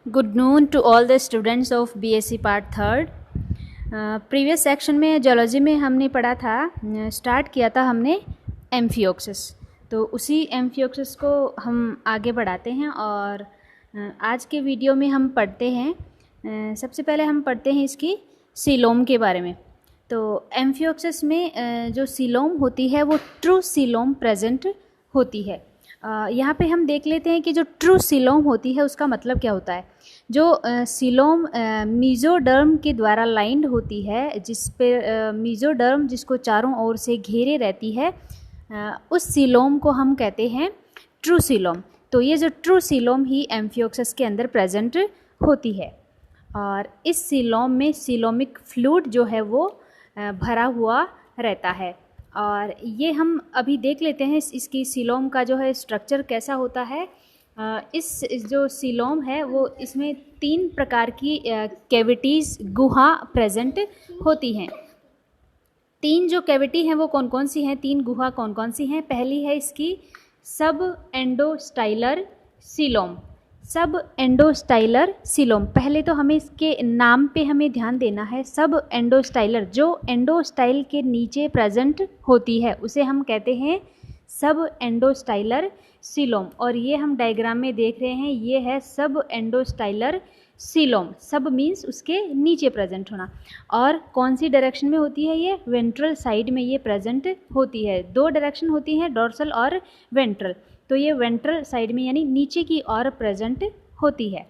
Good noon to all the students of BSc Part third. Previous section में geology में हमने पढ़ा था, स्टार्ट किया था हमने एम्फियोक्सिस। तो उसी एम्फियोक्सिस को हम आगे बढ़ाते हैं और आज के वीडियो में हम पढ़ते हैं। सबसे पहले हम पढ़ते हैं इसकी सीलोम के बारे में। तो एम्फियोक्सिस में जो सीलोम होती है वो ट्रू सीलोम प्रेजेंट होती है। यहाँ पे हम देख लेते हैं कि जो ट्रू सीलोम होती है उसका मतलब क्या होता है। जो सीलोम मीजोडर्म के द्वारा लाइंड होती है, जिस पे मीजोडर्म जिसको चारों ओर से घेरे रहती है, उस सीलोम को हम कहते हैं ट्रू सीलोम। तो ये जो ट्रू सीलोम ही एम्फियोक्सिस के अंदर प्रेजेंट होती है और इस सीलोम में सीलोमिक फ्लूइड जो है वो भरा हुआ रहता है। और ये हम अभी देख लेते हैं इसकी सीलोम का जो है स्ट्रक्चर कैसा होता है। इस जो सीलोम है वो इसमें 3 प्रकार की कैविटीज़ गुहा प्रेजेंट होती हैं। 3 जो कैविटी हैं वो कौन कौन सी हैं, 3 गुहा कौन कौन सी हैं। पहली है इसकी सब एंडोस्टाइलर सीलोम। सब एंडोस्टाइलर सीलोम, पहले तो हमें इसके नाम पे हमें ध्यान देना है। सब एंडोस्टाइलर, जो एंडोस्टाइल के नीचे प्रेजेंट होती है उसे हम कहते हैं सब एंडोस्टाइलर सीलोम। और ये हम डायग्राम में देख रहे हैं, ये है सब एंडोस्टाइलर सीलोम। सब मीन्स उसके नीचे प्रेजेंट होना। और कौन सी डायरेक्शन में होती है ये? वेंट्रल साइड में ये प्रेजेंट होती है। 2 डायरेक्शन होती हैं, डोर्सल और वेंट्रल। तो ये वेंट्रल साइड में यानी नीचे की ओर प्रेजेंट होती है।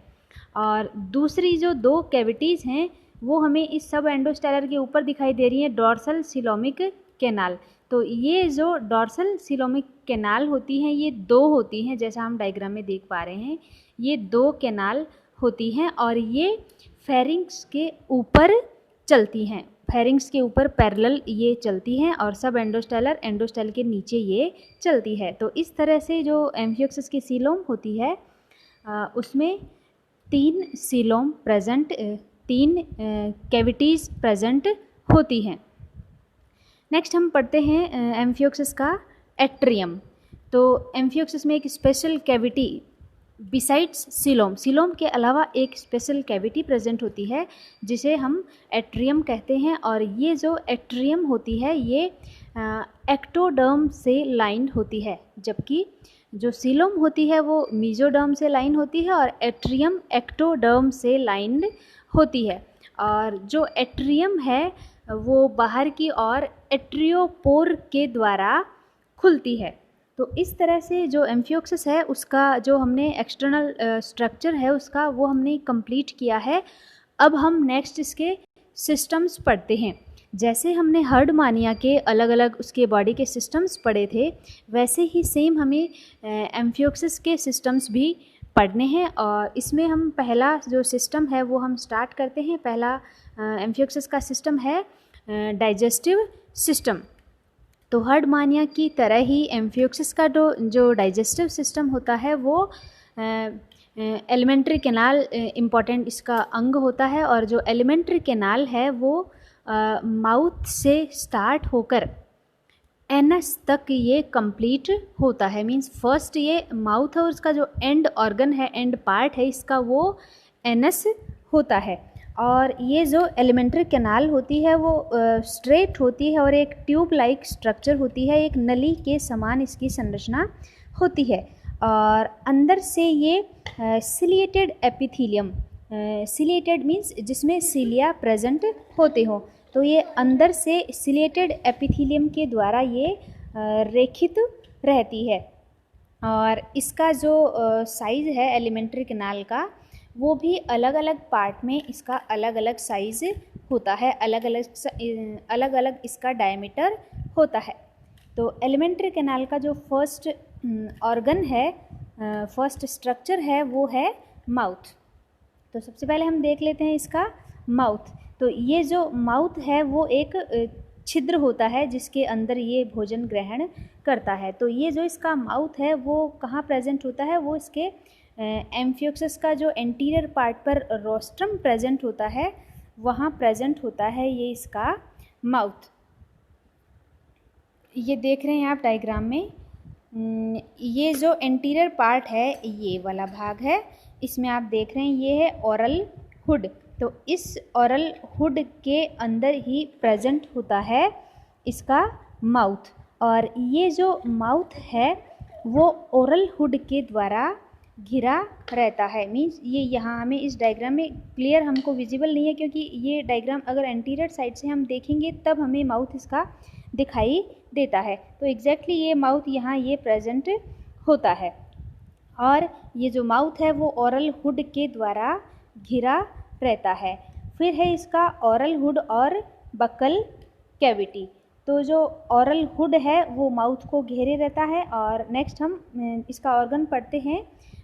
और दूसरी जो 2 कैविटीज़ हैं वो हमें इस सब एंडोस्टाइलर के ऊपर दिखाई दे रही हैं, डोर्सल सीलोमिक कैनाल। तो ये जो डोर्सल सीलोमिक कैनाल होती हैं ये 2 होती हैं, जैसा हम डायग्राम में देख पा रहे हैं। ये 2 कैनाल होती हैं और ये फेरिंग्स के ऊपर चलती हैं। फेरिंग्स के ऊपर पैरेलल ये चलती हैं और सब एंडोस्टाइल के नीचे ये चलती है। तो इस तरह से जो एम्फियोक्सिस की सीलोम होती है उसमें 3 सीलोम प्रेजेंट, 3 कैविटीज़ प्रेजेंट होती हैं। नेक्स्ट हम पढ़ते हैं एम्फियोक्सिस का एट्रियम। तो एम्फियोक्सिस में एक special cavity besides coelom, coelom के अलावा एक स्पेशल कैविटी प्रेजेंट होती है जिसे हम एट्रियम कहते हैं। और ये जो एट्रियम होती है ये एक्टोडर्म से लाइंड होती है, जबकि जो सीलोम होती है वो मीजोडर्म से लाइन होती है और एट्रियम एक्टोडर्म से लाइंड होती है। और जो एट्रियम है वो बाहर की ओर एट्रियोपोर के द्वारा खुलती है। तो इस तरह से जो एम्फियोक्सिस है उसका जो हमने एक्सटर्नल स्ट्रक्चर है उसका वो हमने कंप्लीट किया है। अब हम नेक्स्ट इसके सिस्टम्स पढ़ते हैं। जैसे हमने हर्डमानिया के अलग अलग उसके बॉडी के सिस्टम्स पढ़े थे, वैसे ही सेम हमें एम्फियोक्सिस के सिस्टम्स भी पढ़ने हैं। और इसमें हम पहला जो सिस्टम है वो हम स्टार्ट करते हैं। पहला एम्फियोक्सिस का सिस्टम है डाइजेस्टिव सिस्टम। तो हर्डमानिया की तरह ही एम्फियोक्सिस का जो डाइजेस्टिव सिस्टम होता है वो एलिमेंट्री कैनाल इम्पॉर्टेंट इसका अंग होता है। और जो एलिमेंट्री कैनाल है वो माउथ से स्टार्ट होकर एनस तक ये कंप्लीट होता है। मींस फर्स्ट ये माउथ है और उसका जो एंड ऑर्गन है, एंड पार्ट है इसका, वो एनस होता है। और ये जो एलिमेंट्री कैनाल होती है वो स्ट्रेट होती है और एक ट्यूब लाइक स्ट्रक्चर होती है, एक नली के समान इसकी संरचना होती है। और अंदर से ये सिलिएटेड एपिथीलियम, सिलिएटेड मीन्स जिसमें सीलिया प्रेजेंट होते हो, तो ये अंदर से सिलिएटेड एपिथीलियम के द्वारा ये रेखित रहती है। और इसका जो साइज़ है एलिमेंट्री कैनाल का वो भी अलग अलग पार्ट में इसका अलग अलग साइज़ होता है, अलग अलग इसका डायमीटर होता है। तो एलिमेंट्री कैनाल का जो फर्स्ट ऑर्गन है, फर्स्ट स्ट्रक्चर है वो है माउथ। तो सबसे पहले हम देख लेते हैं इसका माउथ। तो ये जो माउथ है वो एक छिद्र होता है जिसके अंदर ये भोजन ग्रहण करता है। तो ये जो इसका माउथ है वो कहाँ प्रेजेंट होता है? वो इसके एम्फियोक्सिस का जो एंटीरियर पार्ट पर रोस्ट्रम प्रेजेंट होता है वहाँ प्रेजेंट होता है ये इसका माउथ। ये देख रहे हैं आप डायग्राम में, ये जो एंटीरियर पार्ट है ये वाला भाग है, इसमें आप देख रहे हैं ये है ओरल हुड। तो इस ओरल हुड के अंदर ही प्रेजेंट होता है इसका माउथ, और ये जो माउथ है वो ओरल हुड के द्वारा घिरा रहता है। मीन्स ये यहाँ हमें इस डायग्राम में क्लियर हमको विजिबल नहीं है, क्योंकि ये डायग्राम अगर एंटीरियर साइड से हम देखेंगे तब हमें माउथ इसका दिखाई देता है। तो एग्जैक्टली ये माउथ यहाँ ये प्रेजेंट होता है, और ये जो माउथ है वो ओरल हुड के द्वारा घिरा रहता है। फिर है इसका ओरल हुड और बक्कल कैविटी। तो जो ओरल हुड है वो माउथ को घेरे रहता है, और नेक्स्ट हम इसका ऑर्गन पढ़ते हैं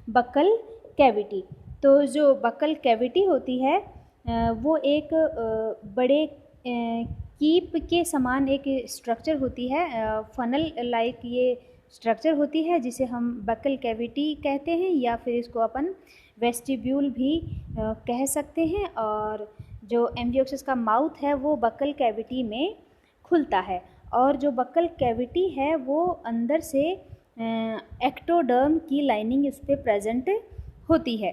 बक्कल कैविटी। तो जो बक्कल कैविटी होती है वो एक बड़े कीप के समान एक स्ट्रक्चर होती है, फनल लाइक ये स्ट्रक्चर होती है, जिसे हम बक्कल कैविटी कहते हैं, या फिर इसको अपन वेस्टिब्यूल भी कह सकते हैं। और जो एम्फियोक्सिस का माउथ है वो बक्कल कैविटी में खुलता है, और जो बक्कल कैविटी है वो अंदर से एक्टोडर्म की लाइनिंग इस पर प्रेजेंट होती है।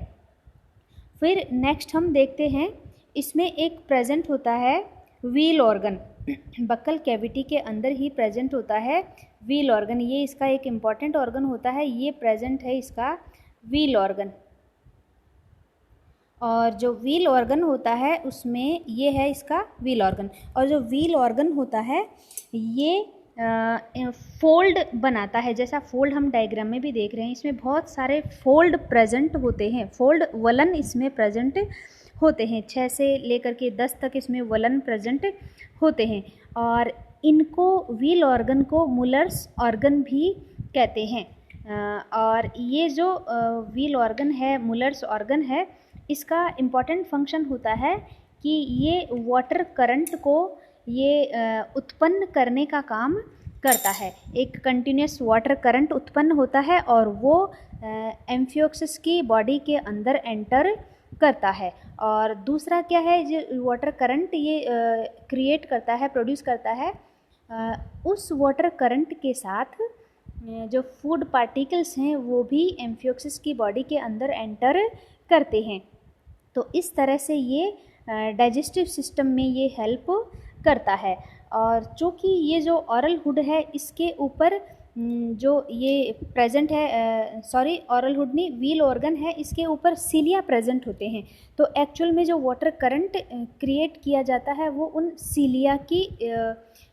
फिर नेक्स्ट हम देखते हैं इसमें एक प्रेजेंट होता है व्हील ऑर्गन। बक्कल कैविटी के अंदर ही प्रेजेंट होता है व्हील ऑर्गन, ये इसका एक इम्पॉर्टेंट ऑर्गन होता है, ये प्रेजेंट है इसका व्हील ऑर्गन। और जो व्हील ऑर्गन होता है उसमें ये है इसका व्हील ऑर्गन, और जो व्हील ऑर्गन होता है ये फोल्ड बनाता है। जैसा फोल्ड हम डायग्राम में भी देख रहे हैं, इसमें बहुत सारे फोल्ड प्रेजेंट होते हैं, फोल्ड वलन इसमें प्रेजेंट होते हैं। 6 से लेकर के 10 तक इसमें वलन प्रेजेंट होते हैं, और इनको व्हील ऑर्गन को मुलर्स ऑर्गन भी कहते हैं। और ये जो व्हील ऑर्गन है, मुलर्स ऑर्गन है, इसका इम्पॉर्टेंट फंक्शन होता है कि ये वाटर करंट को ये उत्पन्न करने का काम करता है। एक कंटिन्यूस वाटर करंट उत्पन्न होता है और वो एम्फियोक्सिस की बॉडी के अंदर एंटर करता है। और दूसरा क्या है, जो वाटर करंट ये क्रिएट करता है, प्रोड्यूस करता है, उस वाटर करंट के साथ जो फूड पार्टिकल्स हैं वो भी एम्फियोक्सिस की बॉडी के अंदर एंटर करते हैं। तो इस तरह से ये डाइजेस्टिव सिस्टम में ये हेल्प करता है। और चूँकि ये जो ओरल हुड है इसके ऊपर जो ये प्रेजेंट है, सॉरी ओरल हुड नहीं, व्हील ऑर्गन है, इसके ऊपर सीलिया प्रेजेंट होते हैं। तो एक्चुअल में जो वाटर करंट क्रिएट किया जाता है वो उन सीलिया की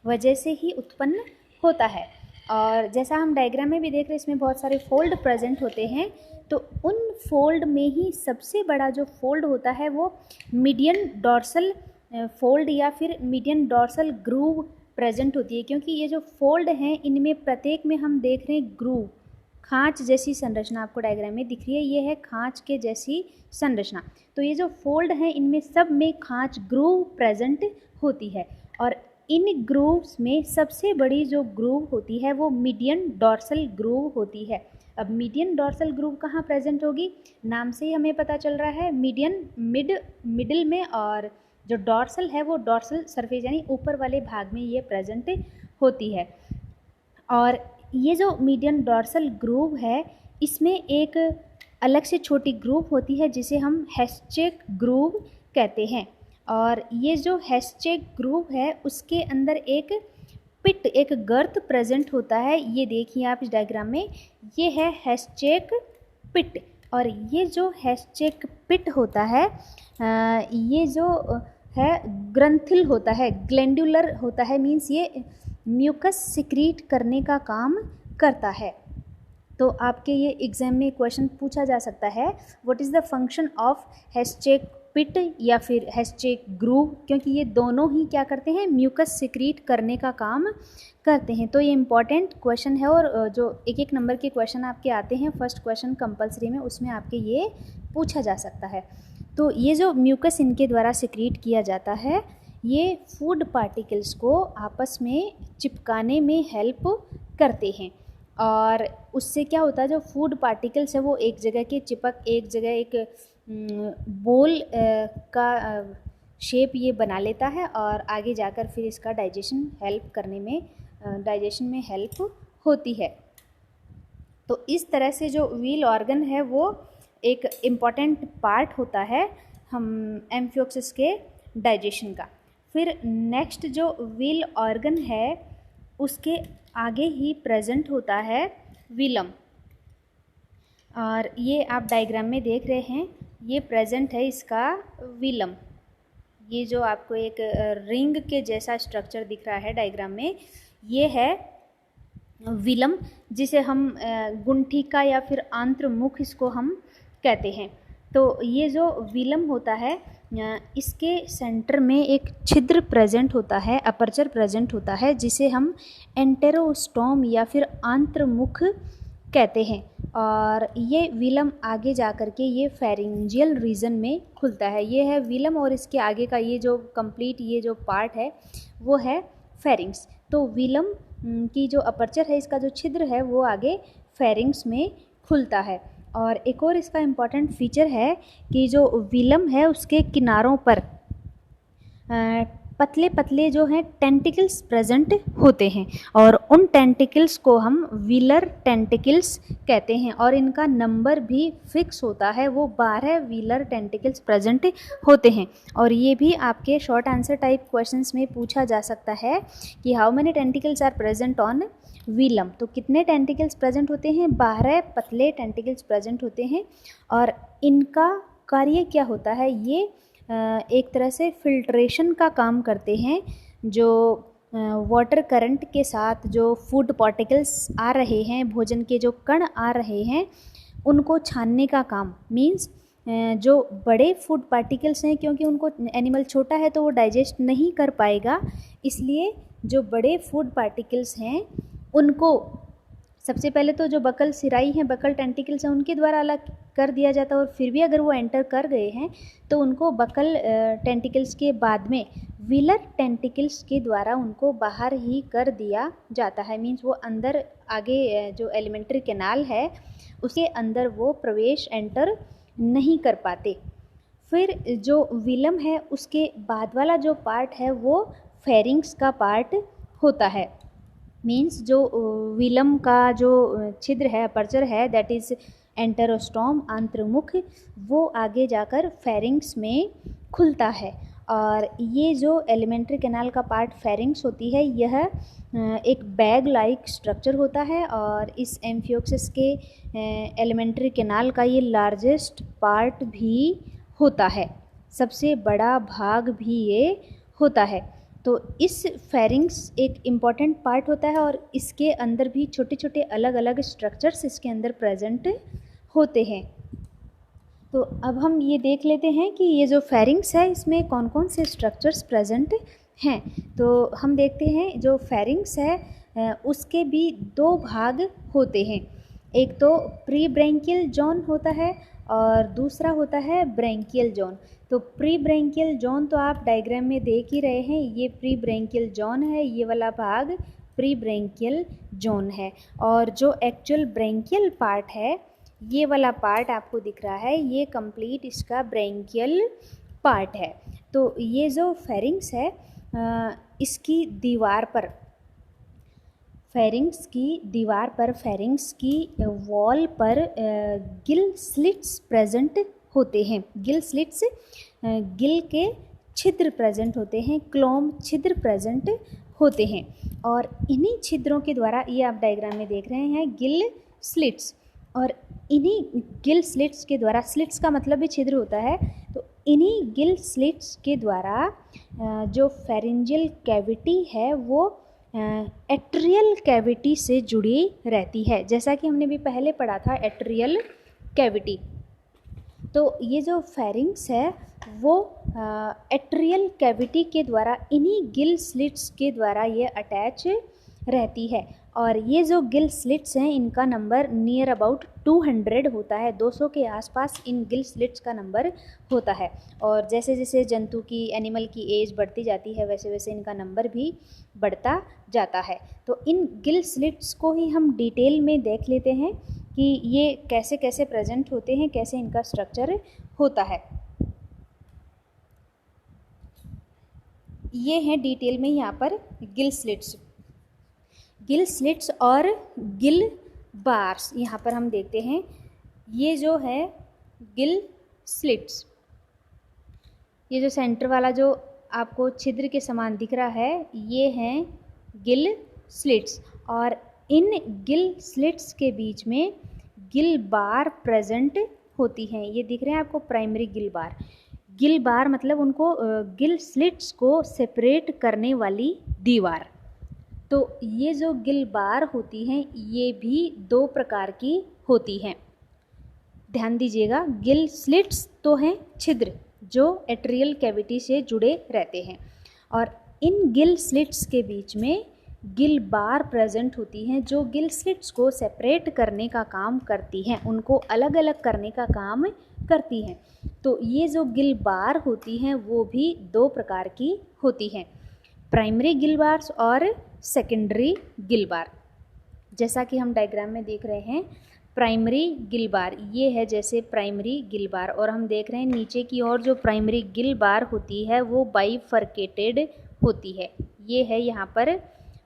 वजह से ही उत्पन्न होता है। और जैसा हम डायग्राम में भी देख रहे हैं, इसमें बहुत सारे फोल्ड प्रेजेंट होते हैं। तो उन फोल्ड में ही सबसे बड़ा जो फोल्ड होता है वो मीडियन डॉर्सल फोल्ड या फिर मीडियन डॉर्सल ग्रूव प्रेजेंट होती है, क्योंकि ये जो फोल्ड हैं इनमें प्रत्येक में हम देख रहे हैं ग्रूव, खांच जैसी संरचना आपको डायग्राम में दिख रही है, ये है खांच के जैसी संरचना। तो ये जो फोल्ड हैं इनमें सब में खांच ग्रूव प्रेजेंट होती है, और इन ग्रूव्स में सबसे बड़ी जो ग्रूव होती है वो मीडियन डॉर्सल ग्रूव होती है। अब मीडियन डॉर्सल ग्रूव कहाँ प्रेजेंट होगी, नाम से ही हमें पता चल रहा है, मीडियन मिडिल में, और जो डॉर्सल है वो डॉर्सल सरफेस यानी ऊपर वाले भाग में ये प्रेजेंट होती है। और ये जो मीडियन डॉर्सल ग्रूव है इसमें एक अलग से छोटी ग्रूव होती है जिसे हम हेस्चेक ग्रूव कहते हैं। और ये जो हेस्चेक ग्रूव है उसके अंदर एक पिट, एक गर्त प्रेजेंट होता है। ये देखिए आप इस डायग्राम में, ये है हेस्चेक पिट। और ये जो हेस्चेक पिट होता है ये जो है ग्रंथिल होता है, ग्लैंडुलर होता है, मीन्स ये म्यूकस सिक्रीट करने का काम करता है। तो आपके ये एग्जाम में क्वेश्चन पूछा जा सकता है, what is the function of Hatschek pit या फिर हेस्चेक ग्रूव, क्योंकि ये दोनों ही क्या करते हैं, म्यूकस सिक्रीट करने का काम करते हैं। तो ये इंपॉर्टेंट क्वेश्चन है, और जो एक एक नंबर के क्वेश्चन आपके आते हैं फर्स्ट क्वेश्चन कंपलसरी में, उसमें आपके ये पूछा जा सकता है। तो ये जो म्यूकस इनके द्वारा सिक्रीट किया जाता है ये फूड पार्टिकल्स को आपस में चिपकाने में हेल्प करते हैं, और उससे क्या होता है, जो फूड पार्टिकल्स है वो एक जगह के चिपक एक जगह एक बोल का शेप ये बना लेता है, और आगे जाकर फिर इसका डाइजेशन हेल्प करने में, डाइजेशन में हेल्प होती है। तो इस तरह से जो व्हील ऑर्गन है वो एक इम्पॉर्टेंट पार्ट होता है हम एम्फियोक्सिस के डाइजेशन का। फिर नेक्स्ट जो व्हील ऑर्गन है उसके आगे ही प्रेजेंट होता है विलम, और ये आप डायग्राम में देख रहे हैं, ये प्रेजेंट है इसका विलम। ये जो आपको एक रिंग के जैसा स्ट्रक्चर दिख रहा है डायग्राम में, ये है विलम, जिसे हम गुंठिका या फिर आंत्रमुख इसको हम कहते हैं। तो ये जो विलम होता है इसके सेंटर में एक छिद्र प्रेजेंट होता है, अपर्चर प्रेजेंट होता है, जिसे हम एंटेरोस्टोम या फिर आंत्रमुख कहते हैं। और ये विलम आगे जा कर के ये फेरिंजियल रीजन में खुलता है। ये है विलम और इसके आगे का ये जो कंप्लीट ये जो पार्ट है वो है फेरिंग्स। तो विलम की जो अपर्चर है, इसका जो छिद्र है वो आगे फेरिंग्स में खुलता है। और एक और इसका इम्पॉर्टेंट फीचर है कि जो विलम है उसके किनारों पर पतले पतले जो हैं टेंटिकल्स प्रेजेंट होते हैं, और उन टेंटिकल्स को हम व्हीलर टेंटिकल्स कहते हैं। और इनका नंबर भी फिक्स होता है, वो 12 व्हीलर टेंटिकल्स प्रेजेंट होते हैं। और ये भी आपके शॉर्ट आंसर टाइप क्वेश्चंस में पूछा जा सकता है कि how many tentacles are present on velum. तो कितने टेंटिकल्स प्रेजेंट होते हैं? 12 पतले टेंटिकल्स प्रेजेंट होते हैं। और इनका कार्य क्या होता है? ये एक तरह से फिल्ट्रेशन का काम करते हैं। जो वाटर करंट के साथ जो फूड पार्टिकल्स आ रहे हैं, भोजन के जो कण आ रहे हैं, उनको छानने का काम। मीन्स जो बड़े फूड पार्टिकल्स हैं, क्योंकि उनको एनिमल छोटा है तो वो डाइजेस्ट नहीं कर पाएगा, इसलिए जो बड़े फूड पार्टिकल्स हैं उनको सबसे पहले तो जो बकल सिराई हैं, बकल टेंटिकल्स हैं, उनके द्वारा अलग कर दिया जाता है। और फिर भी अगर वो एंटर कर गए हैं तो उनको बकल टेंटिकल्स के बाद में व्हीलर टेंटिकल्स के द्वारा उनको बाहर ही कर दिया जाता है। मीन्स वो अंदर आगे जो एलिमेंट्री कैनाल है उसके अंदर वो प्रवेश एंटर नहीं कर पाते। फिर जो विलम है उसके बाद वाला जो पार्ट है वो फेरिंग्स का पार्ट होता है। मीन्स जो विलम का जो छिद्र है, अपर्चर है, दैट इज़ एंटेरोस्टोम आंत्रमुख, वो आगे जाकर फेरिंग्स में खुलता है। और ये जो एलिमेंट्री कैनाल का पार्ट फेरिंग्स होती है, यह एक बैग लाइक स्ट्रक्चर होता है। और इस एम्फियोक्सिस के एलिमेंट्री कैनाल का ये लार्जेस्ट पार्ट भी होता है, सबसे बड़ा भाग भी ये होता है। तो इस फेरिंग्स एक इम्पॉर्टेंट पार्ट होता है, और इसके अंदर भी छोटे छोटे अलग अलग स्ट्रक्चर्स इसके अंदर प्रेजेंट होते हैं। तो अब हम ये देख लेते हैं कि ये जो फेरिंग्स है इसमें कौन कौन से स्ट्रक्चर्स प्रेजेंट हैं। तो हम देखते हैं जो फेरिंग्स है उसके भी 2 भाग होते हैं। एक तो प्री ब्रैंकियल जोन होता है और दूसरा होता है ब्रैंकियल जोन। तो प्री ब्रैंकियल जोन तो आप डायग्राम में देख ही रहे हैं, ये प्री ब्रैंकियल जोन है, ये वाला भाग प्री ब्रैंकियल जोन है। और जो एक्चुअल ब्रैंकियल पार्ट है, ये वाला पार्ट आपको दिख रहा है, ये कंप्लीट इसका ब्रैंकियल पार्ट है। तो ये जो फेरिंग्स है इसकी दीवार पर, फेरिंग्स की दीवार पर, फेरिंग्स की वॉल पर गिल स्लिट्स प्रेजेंट होते हैं। गिल स्लिट्स गिल के छिद्र प्रेजेंट होते हैं, क्लोम छिद्र प्रेजेंट होते हैं। और इन्हीं छिद्रों के द्वारा, ये आप डायग्राम में देख रहे हैं गिल स्लिट्स, और इन्हीं गिल स्लिट्स के द्वारा, स्लिट्स का मतलब भी छिद्र होता है, तो इन्हीं गिल स्लिट्स के द्वारा जो फेरिंजियल कैविटी है वो एट्रियल कैविटी से जुड़ी रहती है। जैसा कि हमने भी पहले पढ़ा था एट्रियल कैविटी। तो ये जो फेरिंग्स है वो एट्रियल कैविटी के द्वारा, इन्हीं गिल स्लिट्स के द्वारा ये अटैच रहती है। और ये जो गिल स्लिट्स हैं इनका नंबर नियर अबाउट 200 होता है, 200 के आसपास इन गिल स्लिट्स का नंबर होता है। और जैसे जैसे जंतु की, एनिमल की एज बढ़ती जाती है, वैसे वैसे इनका नंबर भी बढ़ता जाता है। तो इन गिल स्लिट्स को ही हम डिटेल में देख लेते हैं कि ये कैसे कैसे प्रेजेंट होते हैं, कैसे इनका स्ट्रक्चर होता है। ये हैं डिटेल में यहाँ पर गिल स्लिट्स। गिल स्लिट्स और गिल बार्स यहाँ पर हम देखते हैं। ये जो है गिल स्लिट्स। ये जो सेंटर वाला जो आपको छिद्र के समान दिख रहा है ये हैं गिल स्लिट्स, और इन गिल स्लिट्स के बीच में गिल बार प्रेजेंट होती हैं। ये दिख रहे हैं आपको प्राइमरी गिल बार। गिल बार मतलब उनको गिल स्लिट्स को सेपरेट करने वाली दीवार। तो ये जो गिल बार होती हैं ये भी दो प्रकार की होती हैं। ध्यान दीजिएगा, गिल स्लिट्स तो हैं छिद्र जो एट्रियल कैविटी से जुड़े रहते हैं, और इन गिल स्लिट्स के बीच में गिल बार प्रेजेंट होती हैं जो गिल स्लिट्स को सेपरेट करने का काम करती हैं, उनको अलग अलग करने का काम करती हैं। तो ये जो गिल बार होती हैं वो भी दो प्रकार की होती हैं, प्राइमरी गिल बार्स और सेकेंडरी गिल बार। जैसा कि हम डायग्राम में देख रहे हैं, प्राइमरी गिल बार ये है जैसे प्राइमरी गिल बार, और हम देख रहे हैं नीचे की ओर जो प्राइमरी गिल बार होती है वो बाइफरकेटेड होती है। ये है यहाँ पर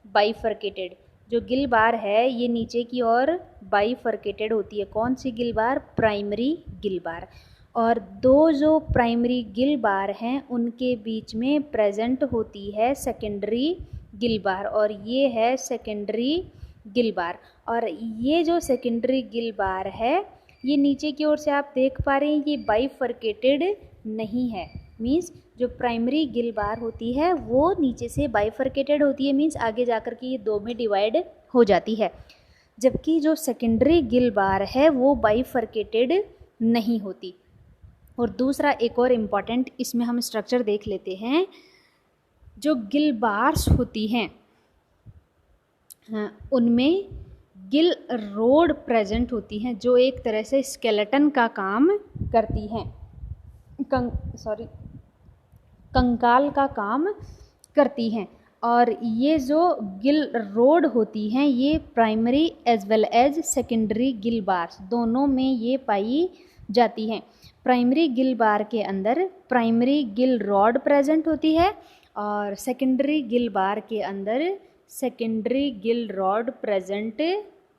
बाइफरकेटेड जो गिल बार है, ये नीचे की ओर बाइफरकेटेड होती है। कौन सी गिल बार? प्राइमरी गिल बार। और दो जो प्राइमरी गिल बार हैं उनके बीच में प्रेजेंट होती है सेकेंडरी गिल बार, और ये है सेकेंडरी गिल बार। और ये जो सेकेंडरी गिल बार है ये नीचे की ओर से आप देख पा रहे हैं ये बाइफरकेटेड नहीं है, मीन्स जो प्राइमरी गिल बार होती है वो नीचे से बाइफरकेटेड होती है, मीन्स आगे जाकर के ये दो में डिवाइड हो जाती है, जबकि जो सेकेंडरी गिल बार है वो बाइफरकेटेड नहीं होती। और दूसरा एक और इम्पॉर्टेंट इसमें हम स्ट्रक्चर देख लेते हैं, जो गिल बार्स होती हैं उनमें गिल रोड प्रेजेंट होती हैं जो एक तरह से स्केलेटन का काम करती हैं, कंकाल का काम करती हैं। और ये जो गिल रोड होती हैं ये primary as well as secondary gill bars दोनों में ये पाई जाती हैं। प्राइमरी गिल बार के अंदर प्राइमरी गिल रॉड प्रेजेंट होती है और सेकेंडरी गिल बार के अंदर सेकेंडरी गिल रॉड प्रेजेंट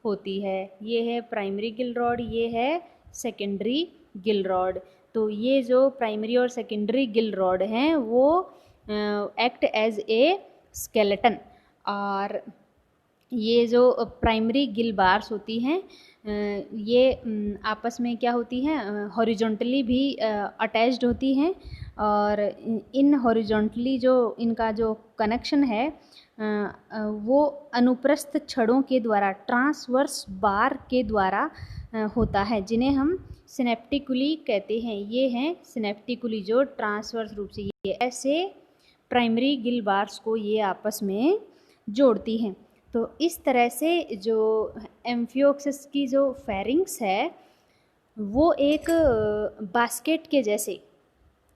होती है। ये है प्राइमरी गिल रॉड, ये है सेकेंडरी गिल रॉड। तो ये जो प्राइमरी और सेकेंडरी गिल रॉड हैं वो एक्ट एज ए स्केलेटन, और ये जो प्राइमरी गिल बार्स होती हैं ये आपस में क्या होती हैं, हॉरिजॉन्टली भी अटैच्ड होती हैं, और इन हॉरिजॉन्टली जो इनका जो कनेक्शन है वो अनुप्रस्थ छड़ों के द्वारा ट्रांसवर्स बार के द्वारा होता है, जिन्हें हम सिनेप्टिकुली कहते हैं। ये हैं सिनेप्टिकुली जो ट्रांसवर्स रूप से ये ऐसे प्राइमरी गिल बार्स को ये आपस में जोड़ती हैं। तो इस तरह से जो एम्फियोक्सिस की जो फेरिंग्स है वो एक बास्केट के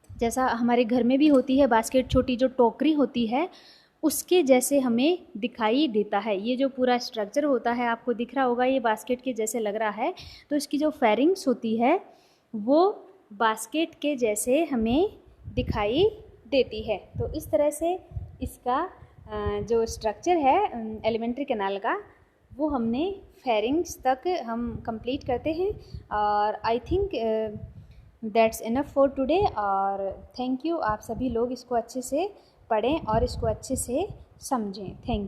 जैसा हमारे घर में भी होती है बास्केट, छोटी जो टोकरी होती है उसके जैसे हमें दिखाई देता है। ये जो पूरा स्ट्रक्चर होता है आपको दिख रहा होगा, ये बास्केट के जैसे लग रहा है, तो इसकी जो फेरिंग्स होती है वो बास्केट के जैसे हमें दिखाई देती है। तो इस तरह से इसका जो स्ट्रक्चर है एलिमेंट्री कैनाल का वो हमने फेरिंग्स तक हम कंप्लीट करते हैं। और I think that's enough for today, और थैंक यू। आप सभी लोग इसको अच्छे से पढ़ें और इसको अच्छे से समझें। Thank you.